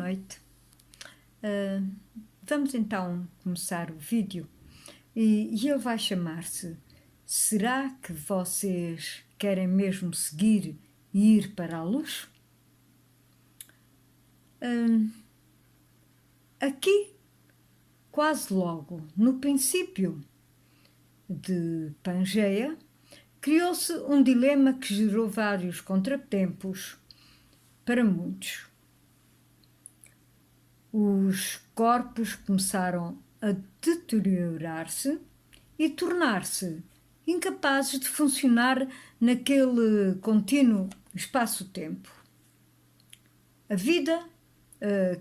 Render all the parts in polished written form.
noite. Vamos então começar o vídeo e ele vai chamar-se Será que vocês querem mesmo seguir e ir para a luz? Aqui, quase logo no princípio de Pangeia, criou-se um dilema que gerou vários contratempos para muitos. Os corpos começaram a deteriorar-se e tornar-se incapazes de funcionar naquele contínuo espaço-tempo. A vida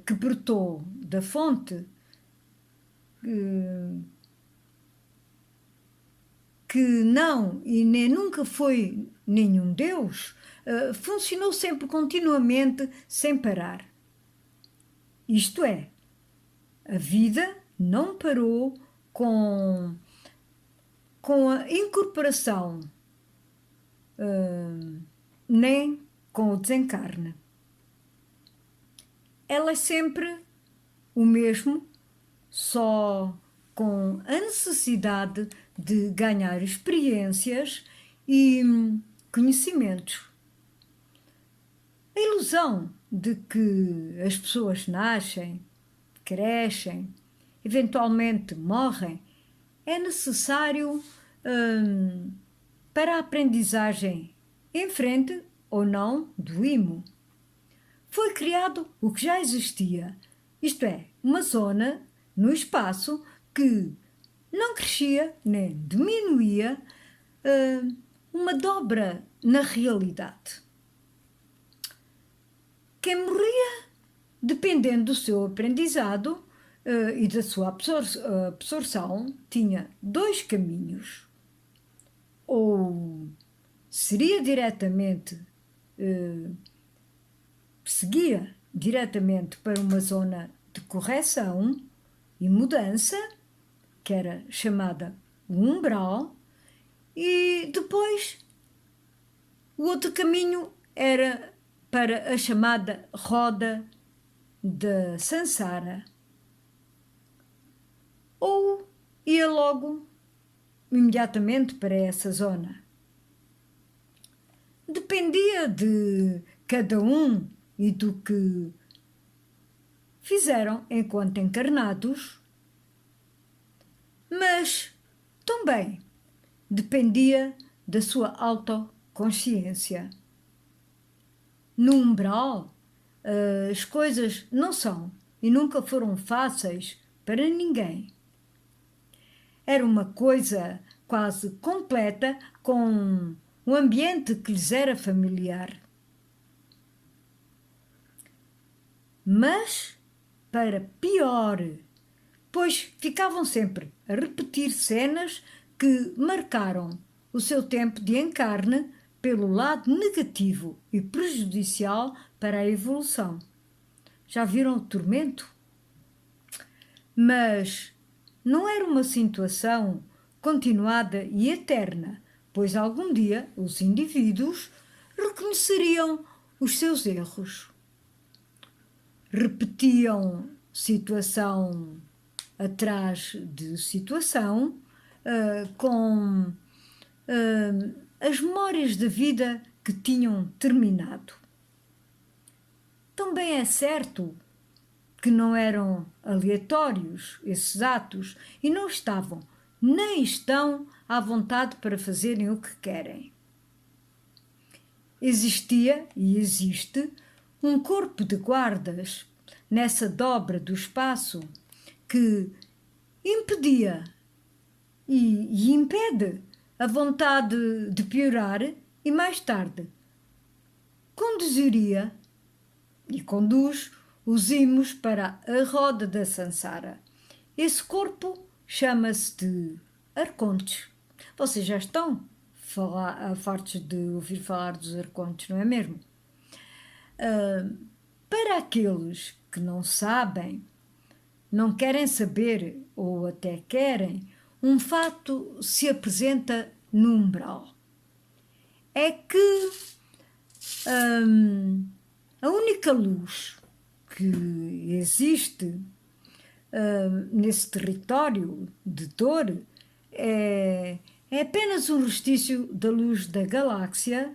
que brotou da fonte que não e nem nunca foi nenhum Deus, funcionou sempre continuamente sem parar. Isto é, a vida não parou com a incorporação nem com o desencarne. Ela é sempre o mesmo, só com a necessidade de ganhar experiências e conhecimentos. A ilusão de que as pessoas nascem, crescem, eventualmente morrem, é necessário para a aprendizagem em frente ou não do IMO. Foi criado o que já existia, isto é, uma zona no espaço que não crescia nem diminuía, uma dobra na realidade. Quem morria, dependendo do seu aprendizado e da sua absorção, tinha dois caminhos. Ou seria diretamente, seguia diretamente para uma zona de correção e mudança, que era chamada umbral, e depois o outro caminho era para a chamada roda de Sansara. Ou ia logo imediatamente para essa zona. Dependia de cada um e do que fizeram enquanto encarnados, mas também dependia da sua autoconsciência. No umbral, as coisas não são e nunca foram fáceis para ninguém. Era uma coisa quase completa com um ambiente que lhes era familiar. Mas, para pior, pois ficavam sempre a repetir cenas que marcaram o seu tempo de encarne pelo lado negativo e prejudicial para a evolução. Já viram o tormento? Mas não era uma situação continuada e eterna, pois algum dia os indivíduos reconheceriam os seus erros. Repetiam situação atrás de situação, com as memórias da vida que tinham terminado. Também é certo que não eram aleatórios esses atos e não estavam, nem estão à vontade para fazerem o que querem. Existia e existe um corpo de guardas nessa dobra do espaço que impedia e impede a vontade de piorar e mais tarde conduziria e conduz os imos para a roda da Sansara. Esse corpo chama-se de arcontes. Vocês já estão fartos de ouvir falar dos arcontes, não é mesmo? Para aqueles que não sabem, não querem saber ou até querem, um fato se apresenta no umbral. É que a única luz que existe nesse território de dor é apenas um restício da luz da galáxia,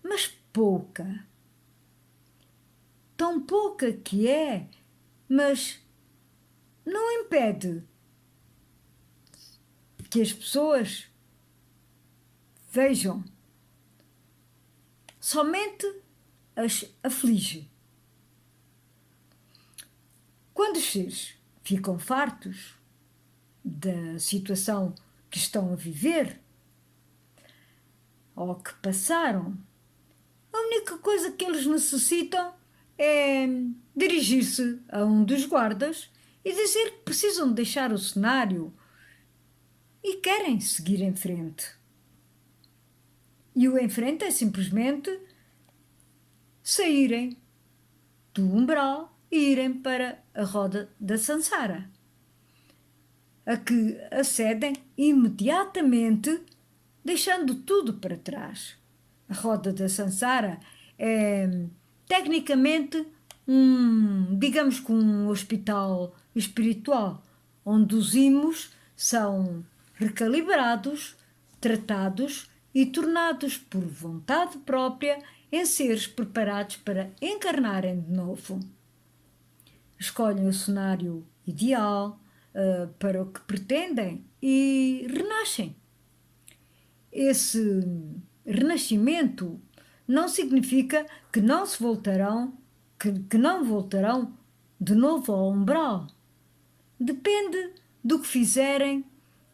mas pouca. Tão pouca que é, mas não impede que as pessoas vejam, somente as aflige. Quando os seres ficam fartos da situação que estão a viver ou que passaram, a única coisa que eles necessitam é dirigir-se a um dos guardas e dizer que precisam deixar o cenário e querem seguir em frente. E o em frente é simplesmente saírem do umbral e irem para a roda da Sansara, a que acedem imediatamente, deixando tudo para trás. A roda da Sansara é tecnicamente digamos que um hospital espiritual, onde os imos são recalibrados, tratados e tornados por vontade própria em seres preparados para encarnarem de novo. Escolhem o cenário ideal para o que pretendem e renascem. Esse renascimento não significa que não se voltarão, que não voltarão de novo ao umbral. Depende do que fizerem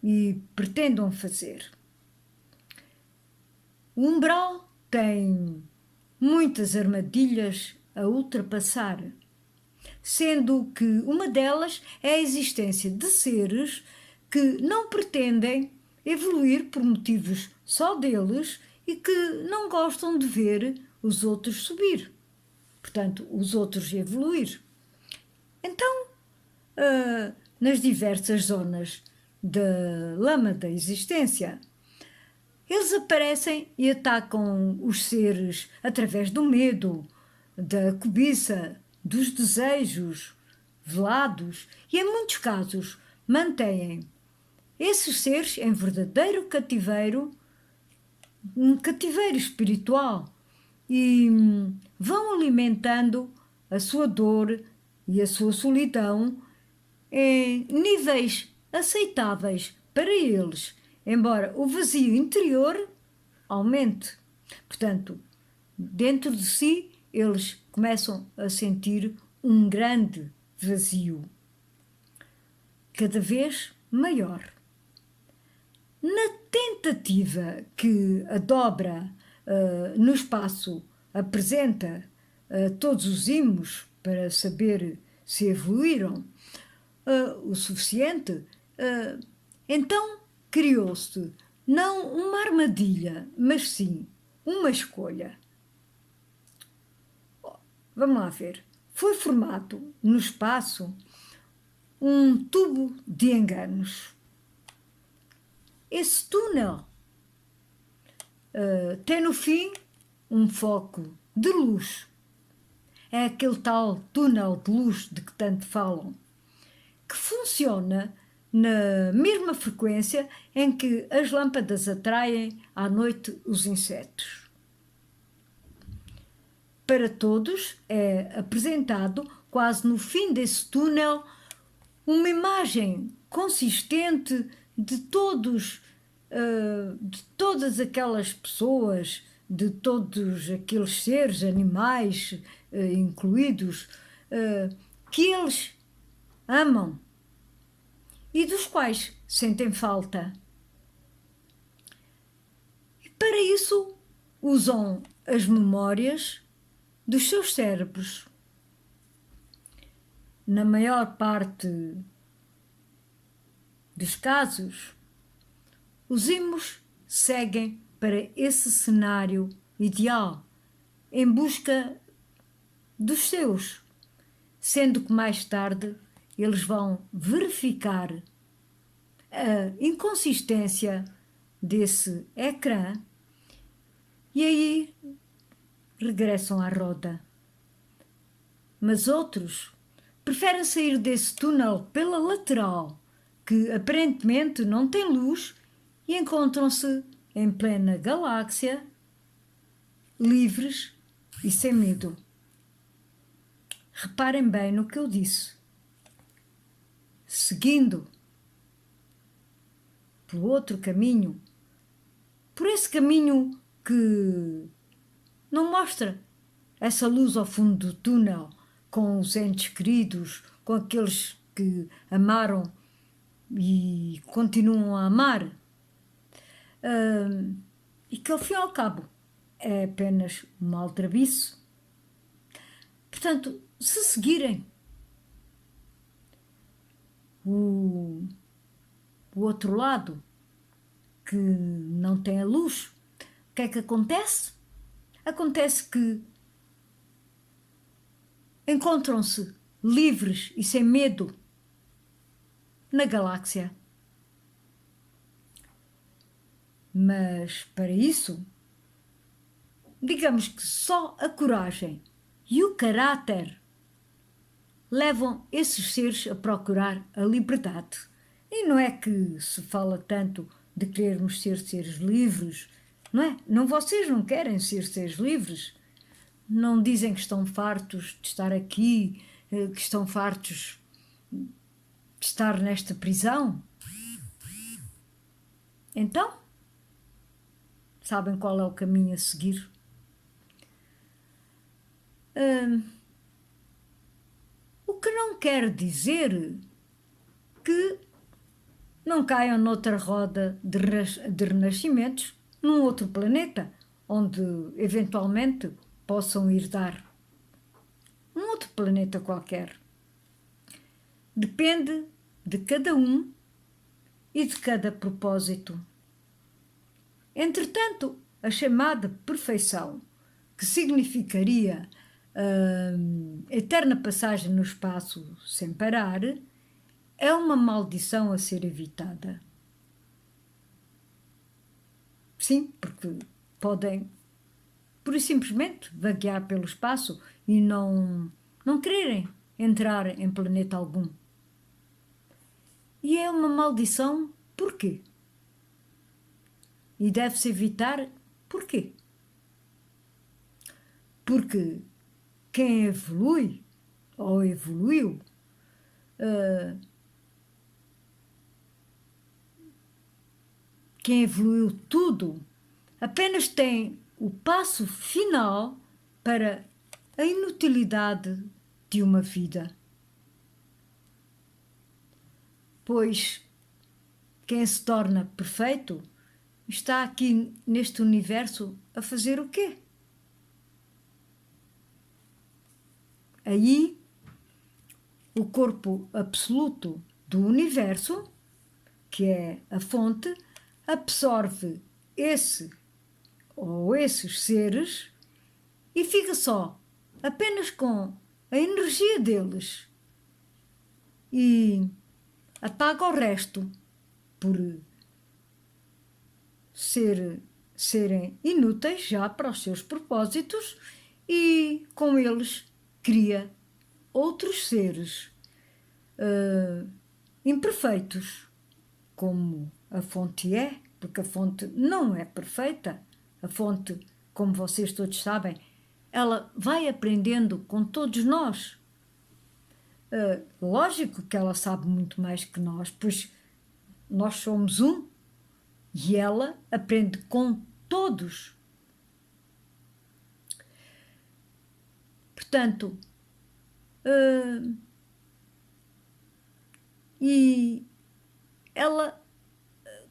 e pretendam fazer. O umbral tem muitas armadilhas a ultrapassar, sendo que uma delas é a existência de seres que não pretendem evoluir por motivos só deles e que não gostam de ver os outros subir, portanto, os outros evoluir. Então, nas diversas zonas da lama da existência, eles aparecem e atacam os seres através do medo, da cobiça, dos desejos velados e, em muitos casos, mantêm esses seres em verdadeiro cativeiro, um cativeiro espiritual, e vão alimentando a sua dor e a sua solidão em níveis aceitáveis para eles, embora o vazio interior aumente. Portanto, dentro de si, eles começam a sentir um grande vazio, cada vez maior. Na tentativa que a dobra no espaço apresenta a todos os imos para saber se evoluíram o suficiente, então criou-se não uma armadilha, mas sim uma escolha. Vamos lá ver. Foi formado no espaço um tubo de enganos. Esse túnel tem no fim um foco de luz. É aquele tal túnel de luz de que tanto falam, que funciona na mesma frequência em que as lâmpadas atraem à noite os insetos. Para todos é apresentado, quase no fim desse túnel, uma imagem consistente de todas aquelas pessoas, de todos aqueles seres, animais incluídos, que eles amam e dos quais sentem falta. E para isso usam as memórias dos seus cérebros. Na maior parte dos casos, os imos seguem para esse cenário ideal, em busca dos seus, sendo que mais tarde eles vão verificar a inconsistência desse ecrã e aí regressam à roda. mas outros preferem sair desse túnel pela lateral, que aparentemente não tem luz, e encontram-se em plena galáxia, livres e sem medo. Reparem bem no que eu disse. Seguindo pelo outro caminho, por esse caminho que não mostra essa luz ao fundo do túnel, com os entes queridos, com aqueles que amaram e continuam a amar, e que ao fim e ao cabo é apenas um aldrabiço. Portanto, se seguirem o outro lado, que não tem a luz, o que é que acontece? Acontece que encontram-se livres e sem medo na galáxia. Mas para isso, digamos que só a coragem e o caráter levam esses seres a procurar a liberdade. E não é que se fala tanto de querermos ser seres livres, não é? Não, vocês não querem ser seres livres? Não dizem que estão fartos de estar aqui, que estão fartos de estar nesta prisão? Então, sabem qual é o caminho a seguir? O que não quer dizer que não caiam noutra roda de renascimentos num outro planeta, onde eventualmente possam ir dar um outro planeta qualquer. Depende de cada um e de cada propósito. Entretanto, a chamada perfeição, que significaria eterna passagem no espaço sem parar, é uma maldição a ser evitada. Sim, porque podem, pura e simplesmente, vaguear pelo espaço e não quererem entrar em planeta algum. E é uma maldição porquê? E deve-se evitar porquê? Porque quem evolui, ou evoluiu, quem evoluiu tudo, apenas tem o passo final para a inutilidade de uma vida. Pois quem se torna perfeito está aqui neste universo a fazer o quê? Aí, o corpo absoluto do universo, que é a fonte, absorve esse ou esses seres e fica só apenas com a energia deles e apaga o resto por serem inúteis já para os seus propósitos e com eles cria outros seres imperfeitos, como a fonte é, porque a fonte não é perfeita. A fonte, como vocês todos sabem, ela vai aprendendo com todos nós. Lógico que ela sabe muito mais que nós, pois nós somos um e ela aprende com todos. Portanto, e ela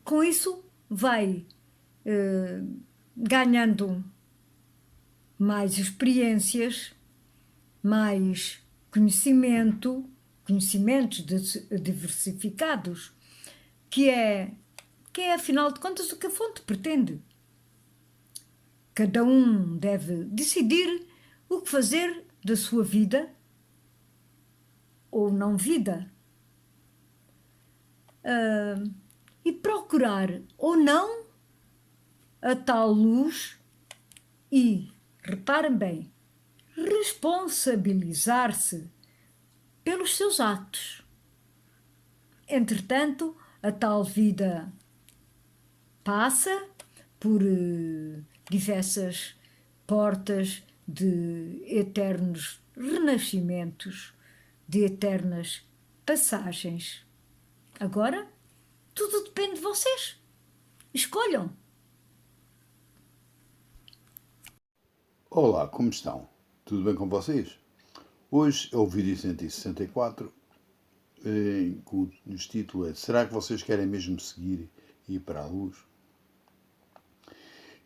com isso vai ganhando mais experiências, mais conhecimentos diversificados, que é afinal de contas o que a fonte pretende. Cada um deve decidir o que fazer da sua vida ou não vida. E procurar ou não a tal luz e, reparem bem, responsabilizar-se pelos seus atos. Entretanto, a tal vida passa por diversas portas de eternos renascimentos, de eternas passagens. Agora, tudo depende de vocês. Escolham. Olá, como estão? Tudo bem com vocês? Hoje é o vídeo 164, cujo título é Será que vocês querem mesmo seguir e ir para a luz?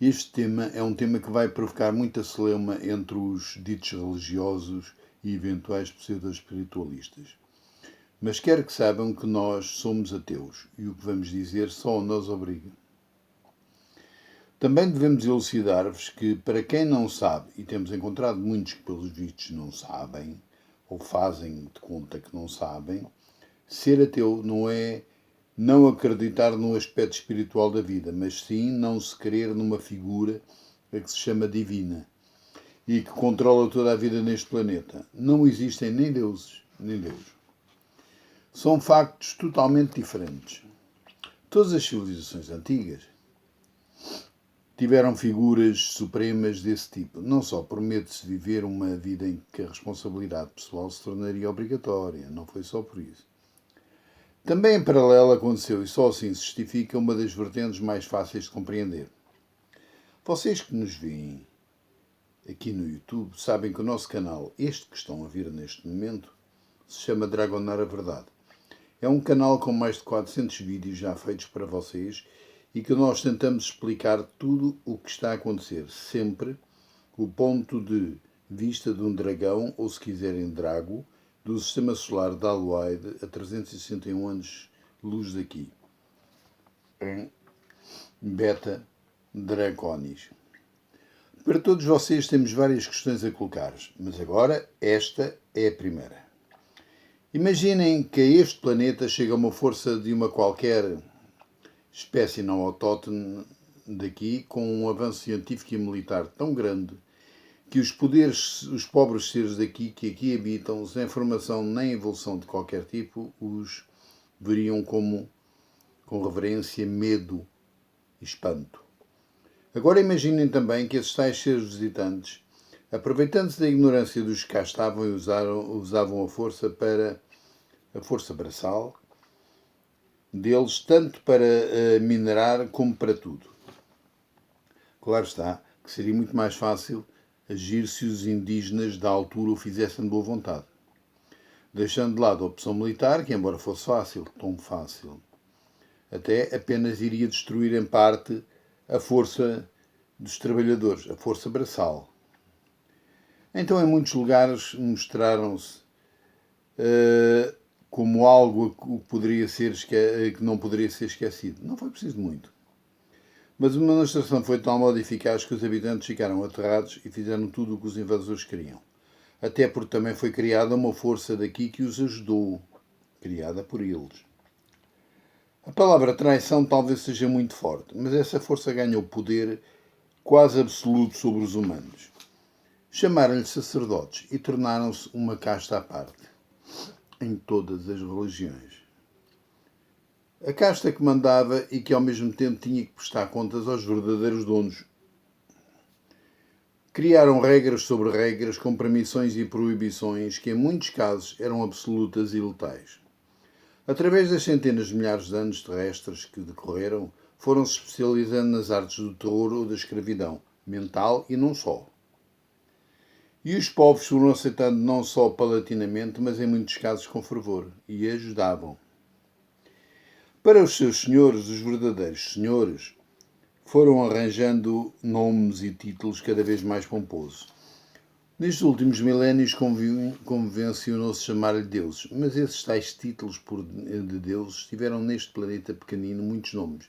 Este tema é um tema que vai provocar muita celeuma entre os ditos religiosos e eventuais pseudo-espiritualistas. Mas quero que saibam que nós somos ateus e o que vamos dizer só nos obriga. Também devemos elucidar-vos que, para quem não sabe, e temos encontrado muitos que pelos vistos não sabem, ou fazem de conta que não sabem, ser ateu não é não acreditar no aspecto espiritual da vida, mas sim não se crer numa figura a que se chama divina e que controla toda a vida neste planeta. Não existem nem deuses, nem Deus. São factos totalmente diferentes. Todas as civilizações antigas tiveram figuras supremas desse tipo, não só por medo de se viver uma vida em que a responsabilidade pessoal se tornaria obrigatória, não foi só por isso. Também em paralelo aconteceu, e só assim se justifica, uma das vertentes mais fáceis de compreender. Vocês que nos veem aqui no YouTube sabem que o nosso canal, este que estão a ver neste momento, se chama Dragonar a Verdade. É um canal com mais de 400 vídeos já feitos para vocês e que nós tentamos explicar tudo o que está a acontecer, sempre o ponto de vista de um dragão, ou se quiserem drago, do sistema solar de Alwaide a 361 anos-luz daqui, em Beta Draconis. Para todos vocês temos várias questões a colocar, mas agora esta é a primeira. Imaginem que a este planeta chega uma força de uma qualquer espécie não autóctone daqui, com um avanço científico e militar tão grande que os pobres seres daqui, que aqui habitam, sem formação nem evolução de qualquer tipo, os veriam como, com reverência, medo e espanto. Agora imaginem também que esses tais seres visitantes, aproveitando-se da ignorância dos que cá estavam e usavam a força para a força braçal deles, tanto para minerar como para tudo. Claro está que seria muito mais fácil agir se os indígenas da altura o fizessem de boa vontade, deixando de lado a opção militar, que embora fosse fácil, tão fácil, até apenas iria destruir em parte a força dos trabalhadores, a força braçal. Então em muitos lugares mostraram-se como algo que não poderia ser esquecido. Não foi preciso muito. Mas uma demonstração foi de tal modo eficaz que os habitantes ficaram aterrados e fizeram tudo o que os invasores queriam. Até porque também foi criada uma força daqui que os ajudou, criada por eles. A palavra traição talvez seja muito forte, mas essa força ganhou poder quase absoluto sobre os humanos. Chamaram-lhe sacerdotes e tornaram-se uma casta à parte, em todas as religiões. A casta que mandava e que ao mesmo tempo tinha que prestar contas aos verdadeiros donos. Criaram regras sobre regras com permissões e proibições que em muitos casos eram absolutas e letais. Através das centenas de milhares de anos terrestres que decorreram, foram-se especializando nas artes do terror ou da escravidão, mental e não só. E os povos foram aceitando não só paulatinamente, mas em muitos casos com fervor, e ajudavam. Para os seus senhores, os verdadeiros senhores, foram arranjando nomes e títulos cada vez mais pomposos. Nestes últimos milénios convencionou-se chamar-lhe deuses, mas esses tais títulos de deuses tiveram neste planeta pequenino muitos nomes,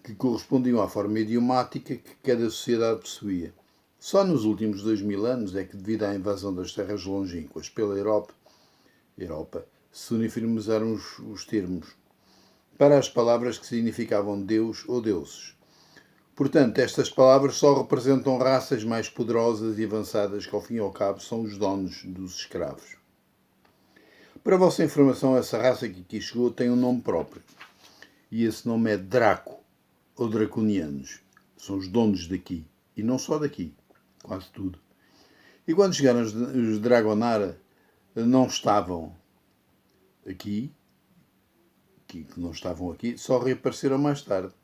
que correspondiam à forma idiomática que cada sociedade possuía. Só nos últimos 2000 anos é que, devido à invasão das terras longínquas pela Europa, se uniformizaram os termos para as palavras que significavam Deus ou deuses. Portanto, estas palavras só representam raças mais poderosas e avançadas que, ao fim e ao cabo, são os donos dos escravos. Para a vossa informação, essa raça que aqui chegou tem um nome próprio. E esse nome é Draco, ou Draconianos. São os donos daqui. E não só daqui. Quase tudo. E quando chegaram os Dragonara, não estavam aqui, que não estavam aqui, só reapareceram mais tarde.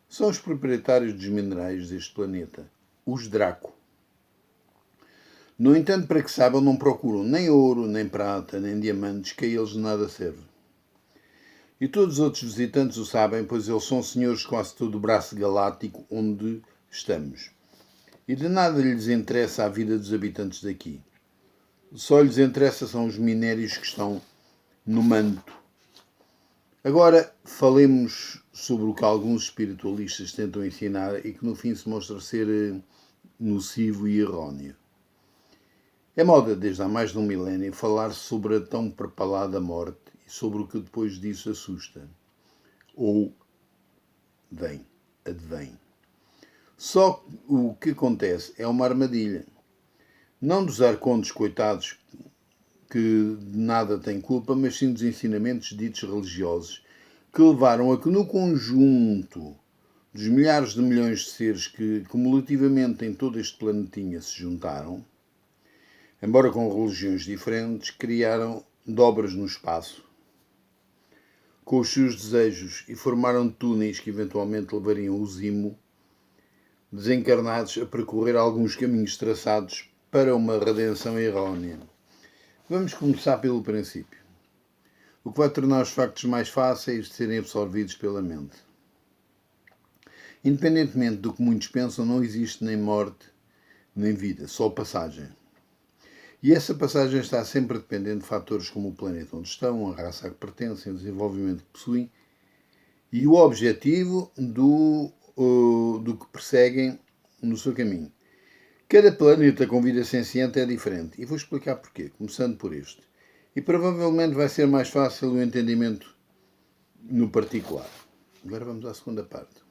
São os proprietários dos minerais deste planeta, os Draco. No entanto, para que saibam, não procuram nem ouro, nem prata, nem diamantes, que a eles de nada serve. E todos os outros visitantes o sabem, pois eles são senhores de quase todo o braço galáctico onde estamos. E de nada lhes interessa a vida dos habitantes daqui. Só lhes interessa são os minérios que estão no manto. Agora, falemos sobre o que alguns espiritualistas tentam ensinar e que no fim se mostra ser nocivo e erróneo. É moda, desde há mais de um milénio, falar sobre a tão propalada morte e sobre o que depois disso assusta. Ou advém. Só o que acontece é uma armadilha. Não dos arcontes coitados que de nada têm culpa, mas sim dos ensinamentos ditos religiosos que levaram a que no conjunto dos milhares de milhões de seres que cumulativamente em todo este planetinha se juntaram, embora com religiões diferentes, criaram dobras no espaço com os seus desejos e formaram túneis que eventualmente levariam o Zimo desencarnados a percorrer alguns caminhos traçados para uma redenção errónea. Vamos começar pelo princípio, o que vai tornar os factos mais fáceis de serem absorvidos pela mente. Independentemente do que muitos pensam, não existe nem morte nem vida, só passagem. E essa passagem está sempre dependente de fatores como o planeta onde estão, a raça a que pertencem, o desenvolvimento que possuem e o objetivo do que perseguem no seu caminho. Cada planeta com vida senciente é diferente. E vou explicar porquê, começando por este. E provavelmente vai ser mais fácil o entendimento no particular. Agora vamos à segunda parte.